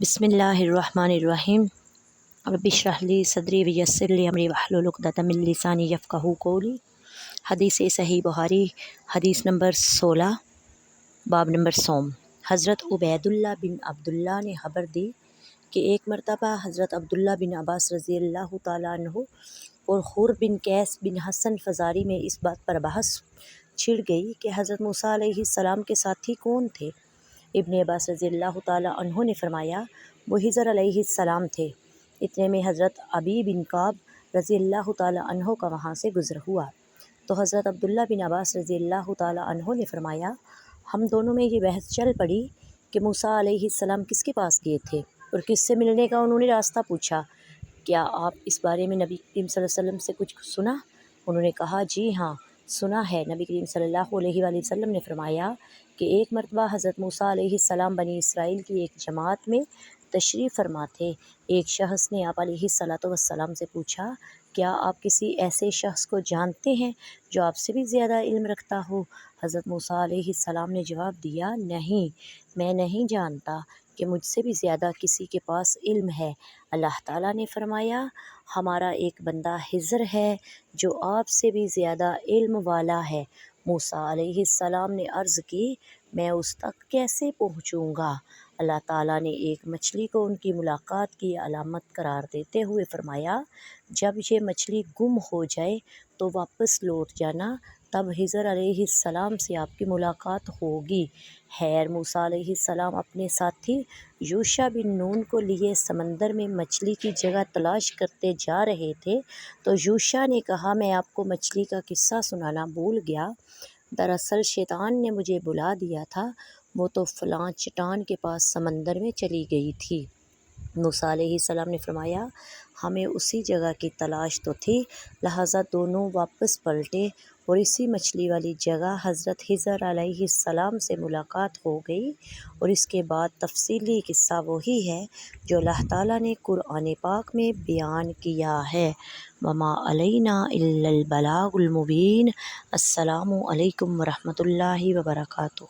بسم اللہ الرحمن الرحیم رب اشرح لی صدری ویسر لی امری واحلل عقدۃ من لسانی یفقہوا قولی۔ حدیث صحیح بخاری، حدیث نمبر 16، باب نمبر سوم۔ حضرت عبید اللہ بن عبداللہ نے خبر دی کہ ایک مرتبہ حضرت عبداللہ بن عباس رضی اللہ تعالیٰ عنہ اور حر بن قیس بن حسن فزاری میں اس بات پر بحث چھڑ گئی کہ حضرت موسیٰ علیہ السلام کے ساتھی کون تھے۔ ابن عباس رضی اللہ تعالیٰ عنہ نے فرمایا وہ خضر علیہ السلام تھے۔ اتنے میں حضرت ابی بن کعب رضی اللہ تعالیٰ عنہ کا وہاں سے گزر ہوا تو حضرت عبداللہ بن عباس رضی اللہ تعالیٰ عنہ نے فرمایا ہم دونوں میں یہ بحث چل پڑی کہ موسیٰ علیہ السلام کس کے پاس گئے تھے اور کس سے ملنے کا انہوں نے راستہ پوچھا۔ کیا آپ اس بارے میں نبی کریم صلی اللہ علیہ وسلم سے کچھ سنا؟ انہوں نے کہا جی ہاں سنا ہے۔ نبی کریم صلی اللہ علیہ وآلہ وسلم نے فرمایا کہ ایک مرتبہ حضرت موسیٰ علیہ السلام بنی اسرائیل کی ایک جماعت میں تشریف فرما تھے۔ ایک شخص نے آپ علیہ السلام سے پوچھا کیا آپ کسی ایسے شخص کو جانتے ہیں جو آپ سے بھی زیادہ علم رکھتا ہو؟ حضرت موسیٰ علیہ السلام نے جواب دیا نہیں، میں نہیں جانتا کہ مجھ سے بھی زیادہ کسی کے پاس علم ہے۔ اللہ تعالیٰ نے فرمایا ہمارا ایک بندہ خضر ہے جو آپ سے بھی زیادہ علم والا ہے۔ موسیٰ علیہ السلام نے عرض کی میں اس تک کیسے پہنچوں گا؟ اللہ تعالیٰ نے ایک مچھلی کو ان کی ملاقات کی علامت قرار دیتے ہوئے فرمایا جب یہ مچھلی گم ہو جائے تو واپس لوٹ جانا، تب خضر علیہ السلام سے آپ کی ملاقات ہوگی۔ خیر موسیٰ علیہ السلام اپنے ساتھی یوشع بن نون کو لیے سمندر میں مچھلی کی جگہ تلاش کرتے جا رہے تھے تو یوشع نے کہا میں آپ کو مچھلی کا قصہ سنانا بھول گیا، دراصل شیطان نے مجھے بلا دیا تھا، وہ تو فلاں چٹان کے پاس سمندر میں چلی گئی تھی۔ موسیٰ علیہ السلام نے فرمایا ہمیں اسی جگہ کی تلاش تو تھی، لہٰذا دونوں واپس پلٹے اور اسی مچھلی والی جگہ حضرت خضر علیہ السلام سے ملاقات ہو گئی، اور اس کے بعد تفصیلی قصہ وہی ہے جو اللہ تعالیٰ نے قرآن پاک میں بیان کیا ہے۔ وما علینا الا البلاغ المبین۔ السلام علیکم ورحمۃ اللہ وبرکاتہ۔